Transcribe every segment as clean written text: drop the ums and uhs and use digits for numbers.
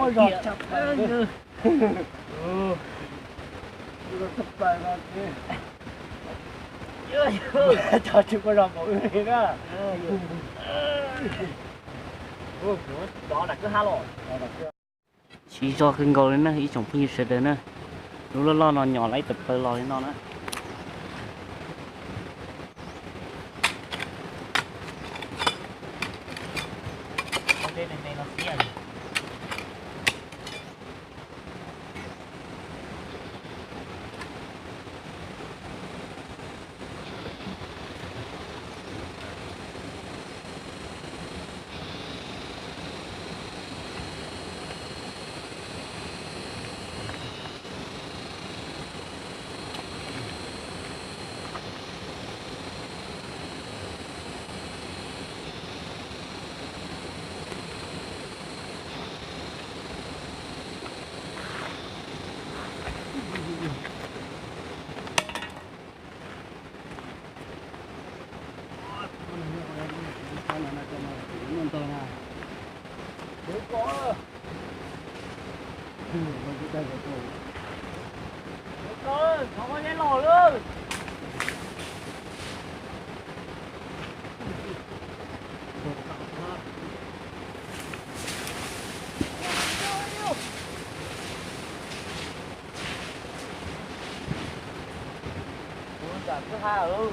Ôi giọt chập bài nữa. Chập bài là cho chúng có rồng mọi người đó. Đó là cứ halo. Chỉ cho cái ngầu đấy nè, ý chồng phi sẽ đến nè. Lúc lo nó nhỏ lấy tập tơ lo nó nữa. Đây này nó xia. Không có nhảy lò luôn. Cứ ha ừ.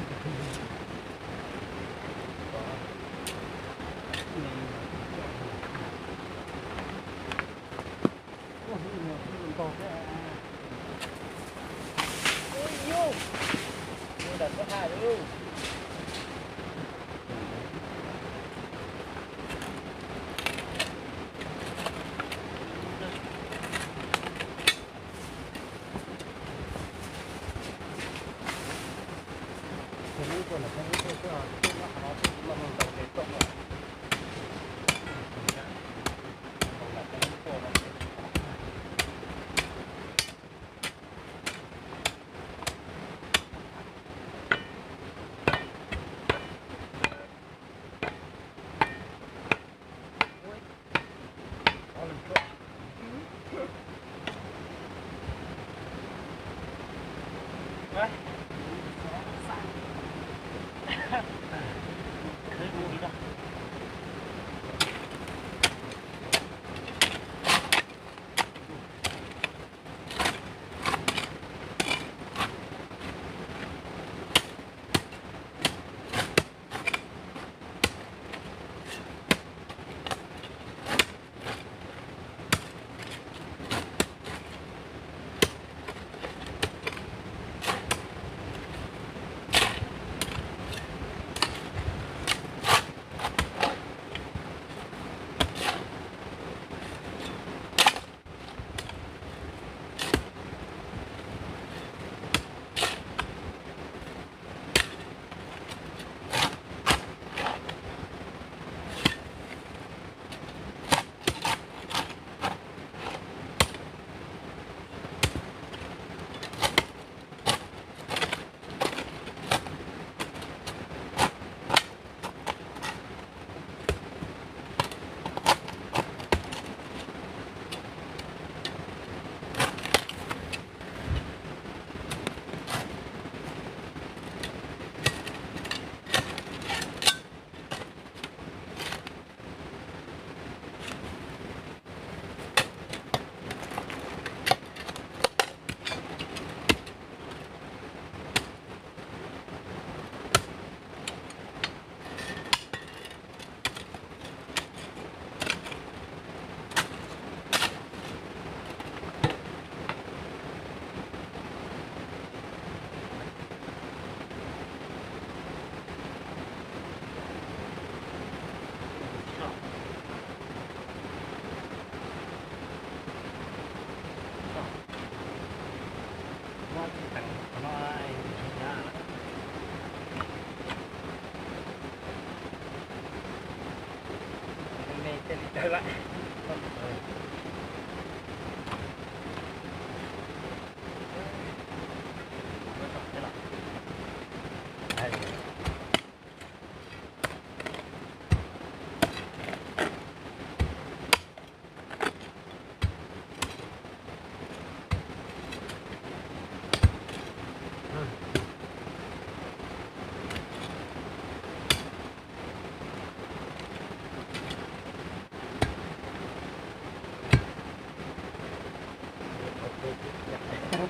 Trở lại.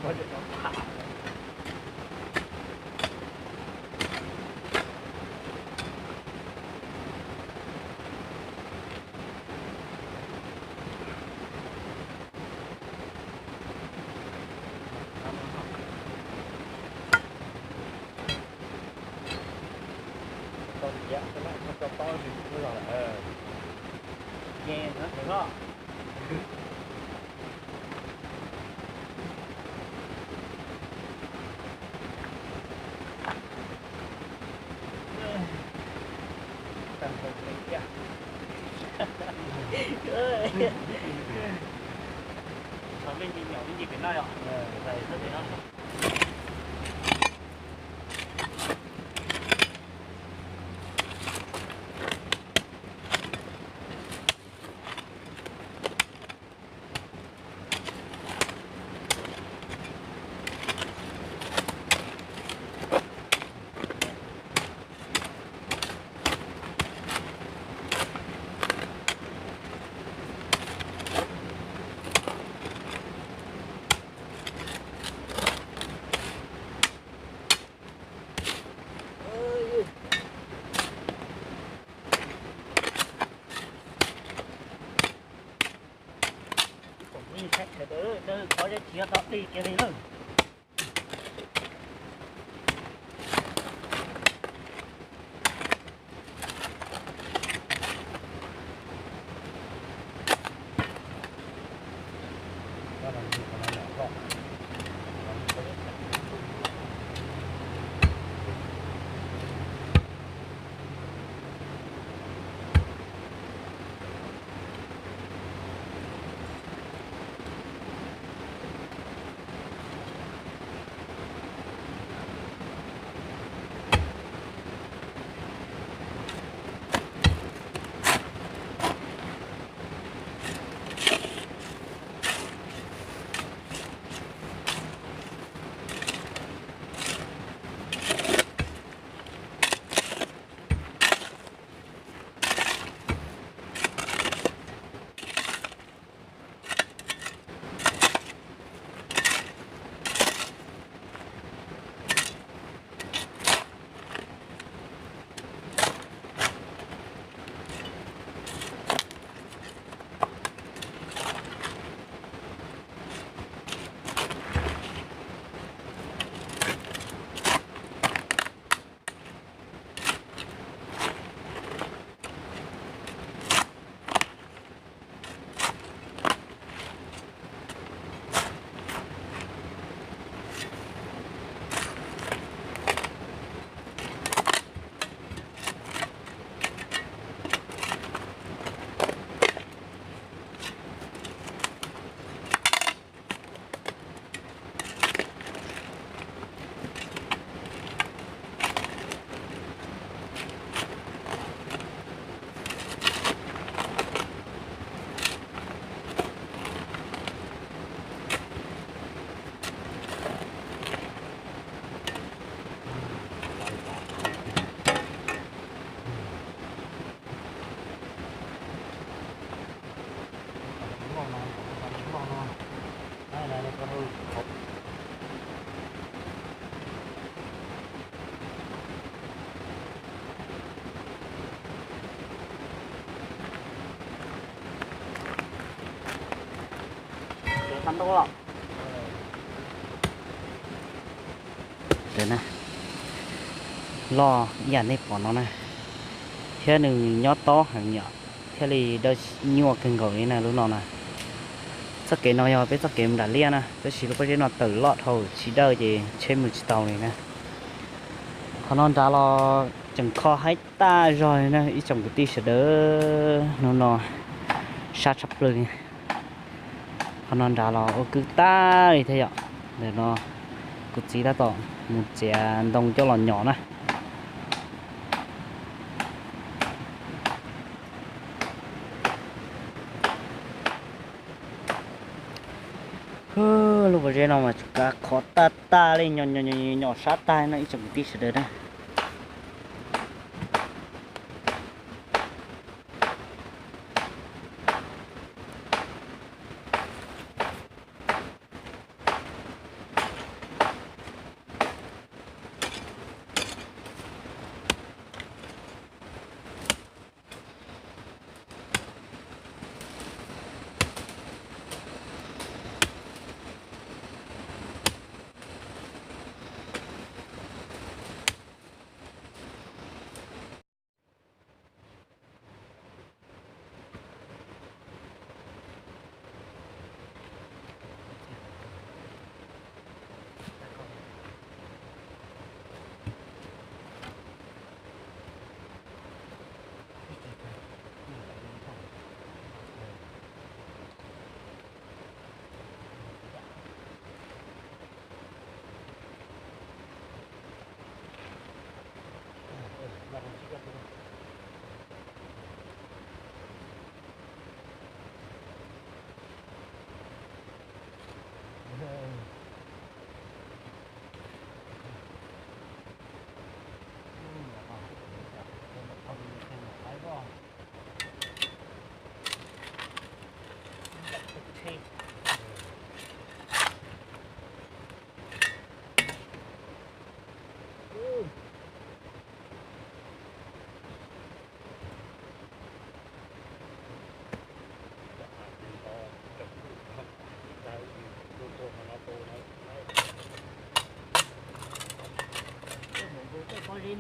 Có được nó thả. Con dạ, cái này nó cho to thì nó rồi nghe nữa đúng không? Cần một cái dạ. Ở bên nhìn nhỏ cái gì cái này ạ? Đây thật thế đó. Đi khách thế đỡ có cái chia tóc đi cái gì nữa. Ăn đâu nè lo dàn đây bỏ nó nè thế đừng nhót to hàng nhỏ thế thì đôi nhua cần cầu này lúc nào nè sắc kế nó nhau với sắc kế đã lia nè tôi chỉ lúc cái nó tử lọt hồi chỉ đợi gì trên một tàu này nè còn non ra lo chẳng kho hết ta rồi nè ít chồng cái tí sẽ đỡ nó sát sắp lên còn non ra lo cứ ta thì thế ạ để nó cứ chỉ ta tỏ một trẻ đồng cho lòn nhỏ này lúc vừa rồi nó mà chúng ta khó ta lên nhỏ sát tai nó ít chồng tí sẽ đỡ đây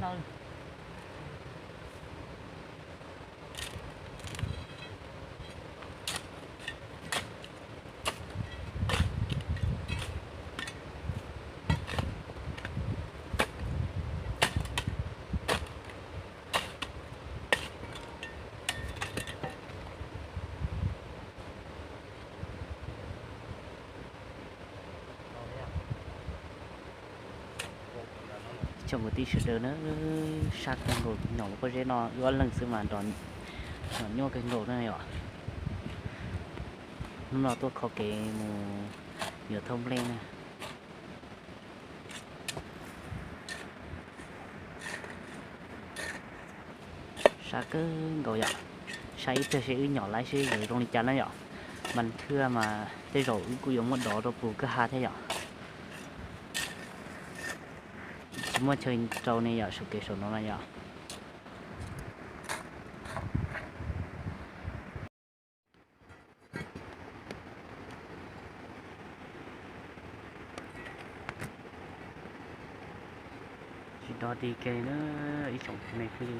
nó trong một tí sữa nó sát cái ngồi nhỏ có dễ nó có lần xưa mà đòn nhô cái ngồi này ạ nó tôi khó cái mù nhiều thông lên này sát cái ngồi ạ sai ít sẽ nhỏ lái xe rồi trong đi chắn đấy ạ mình thưa mà thế rồi cũng dùng một đó rồi bù cái hai thế ạ mua chơi trâu này giờ sự kiện số nó là giờ chỉ đó đi cái nó ít chồng này cứ đi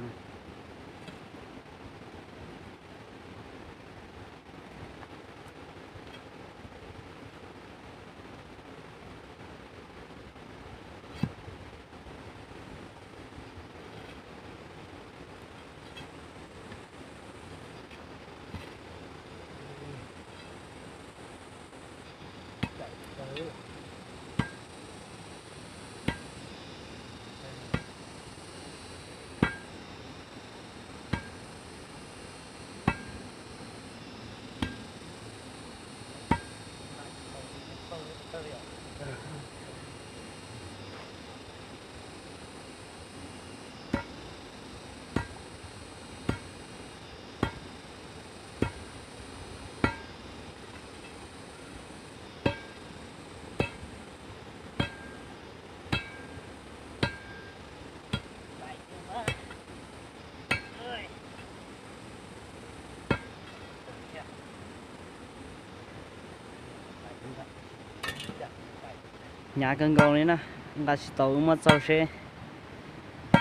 nhà cần cầu này nè là chỉ tàu mất sau xe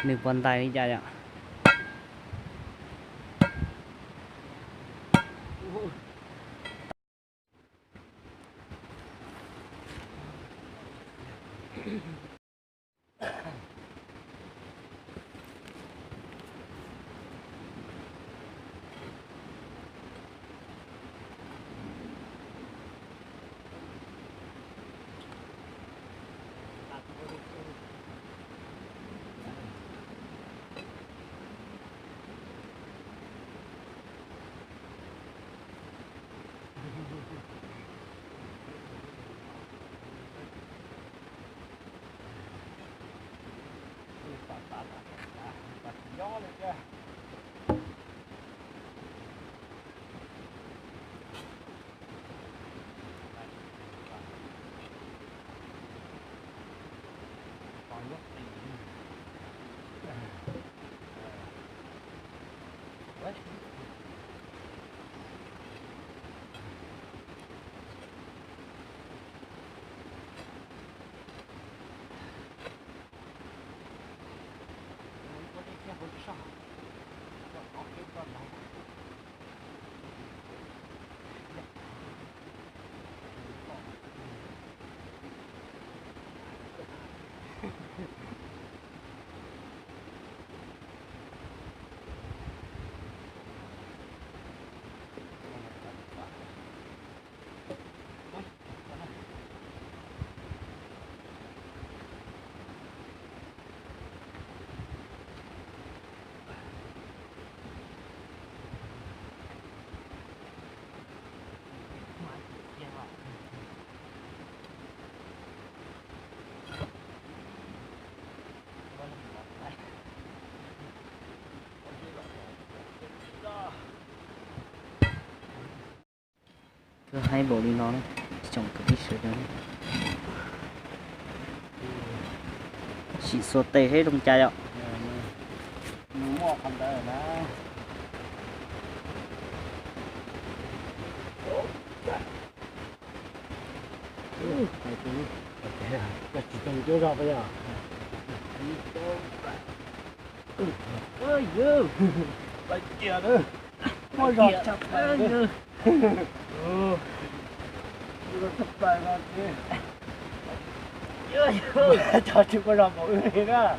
được vận tải đi chạy ạ cứ hai bộ đi nó đấy trồng cái tí sữa đấy chỉ số tê hết trong chai ạ mua phần đó là chỉ cần chưa ra bây giờ ơi dư Lại kìa nữa. Môi giọt chặt ơi lại dư Ừ. Nó thấp tay ra kia. ơi dư Cho chị có làm mọi người đó.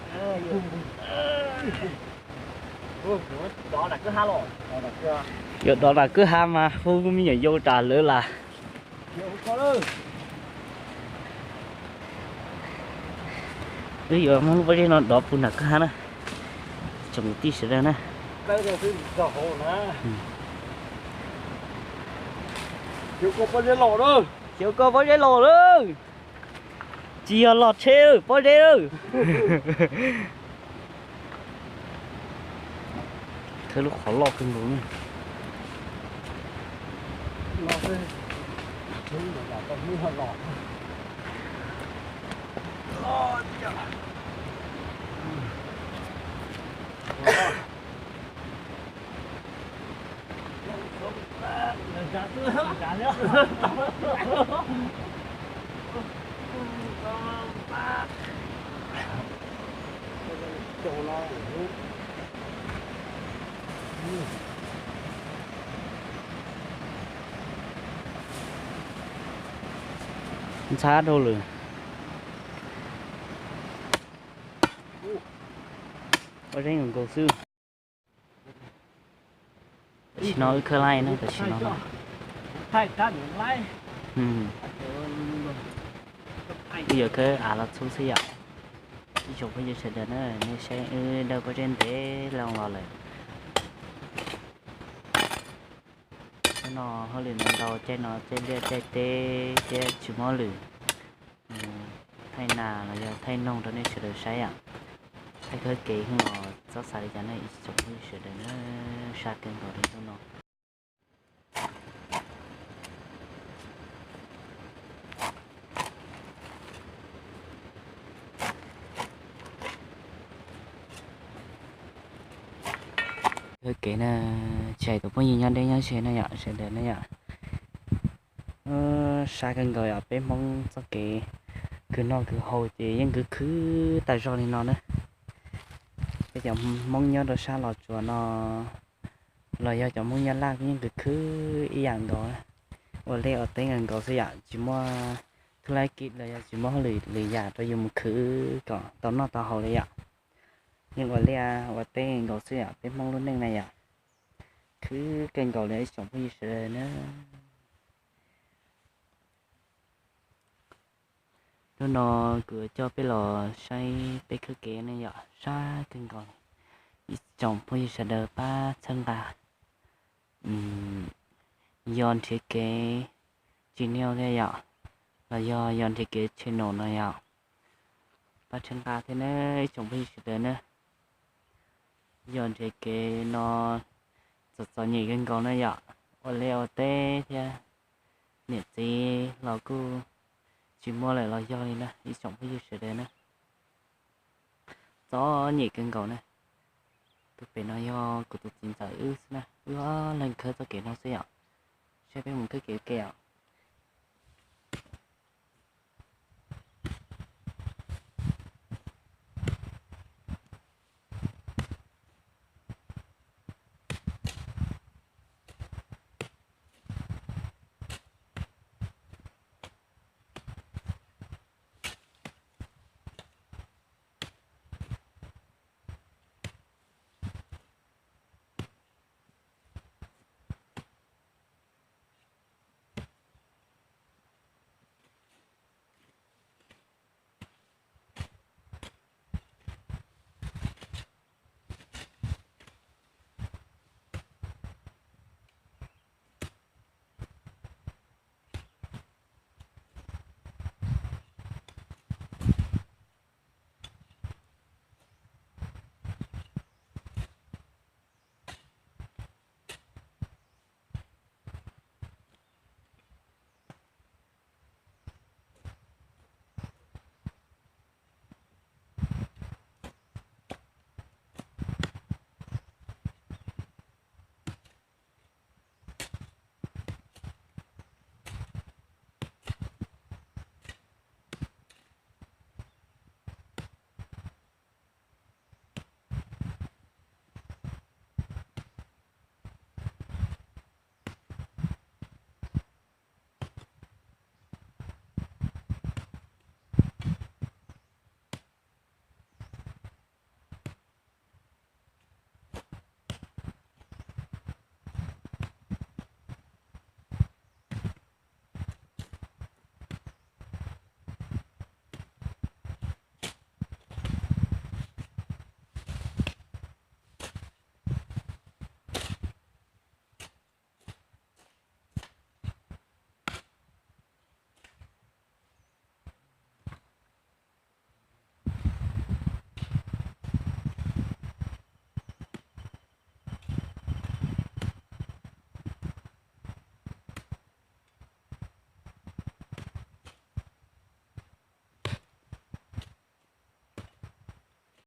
đó là cứ há rồi Đó là kia. giờ đó là cứ ham mà không có nhiều vô trà nữa là Nhiều có đâu. bây giờ muốn với nó đó phụ là cứ ham nè chồng tí sẽ đây nè Đây là cái giỏ hồ nè. Nhiều có bao nhiêu lỗ đâu. chiều có với cái lò nữa chia lọt treo bao nhiêu thế lúc khó lọt kinh luôn Lọt đi. Đúng là con như hòn lọt. Chỗ nó xa đâu rồi ở đây còn cầu sư chỉ nói cơ lai nữa chỉ nói là thay ta những lại. bây giờ cái là xuống xe ạ đi chụp bây giờ sẽ đến nữa nên sẽ đâu có trên thế lòng lò lại nó hơi liền đầu trên nó trên đây tê tê tê chỉ mò lử thay nào là giờ thay nông cho nên sẽ được sai ạ thay cái kỹ không nó rất sai cho nên chụp bây giờ sẽ đến nó sát kênh vào đây cho nó cái là chạy tụi bao nhiêu nhân đây nhau xe này ạ xe đến này ạ sai cần gọi ở bên mong cho cái cứ nó cứ hồi thì nhưng cứ tại do thì nó nữa bây giờ mong nhớ được sao là chùa nó là do cho mong nhớ la nhưng cứ ý dạng đó ở đây ở tên gần gọi sẽ ạ chỉ mua thứ lại kịp là chỉ mua lì giả cho dùng cứ còn tao nó tao hồi đây ạ nhưng ở đây ở tên gọi sẽ ạ bên mong luôn đây này ạ cứ kênh gọi lấy sống cái gì sẽ nữa nó cứ cho cái lò xay cái khứ kế này ạ xa kênh gọi trồng cái gì sẽ đỡ ba chân bà dọn thiết kế chỉ nêu đây ạ là do dọn thiết kế trên nổ này ạ ba chân bà thế này trồng cái gì sẽ đỡ nữa dọn thiết kế nó rất nhỉ kênh gọi này ạ ở leo tê thế nhiệt gì là cứ chỉ mua lại là do này nè đi trồng cái gì sẽ đến nè gió nhỉ kênh gọi này tôi phải nói do của tôi chính giải ư nè lên khơi cho kẻ nó sẽ ạ sẽ phải một cái kiểu kẹo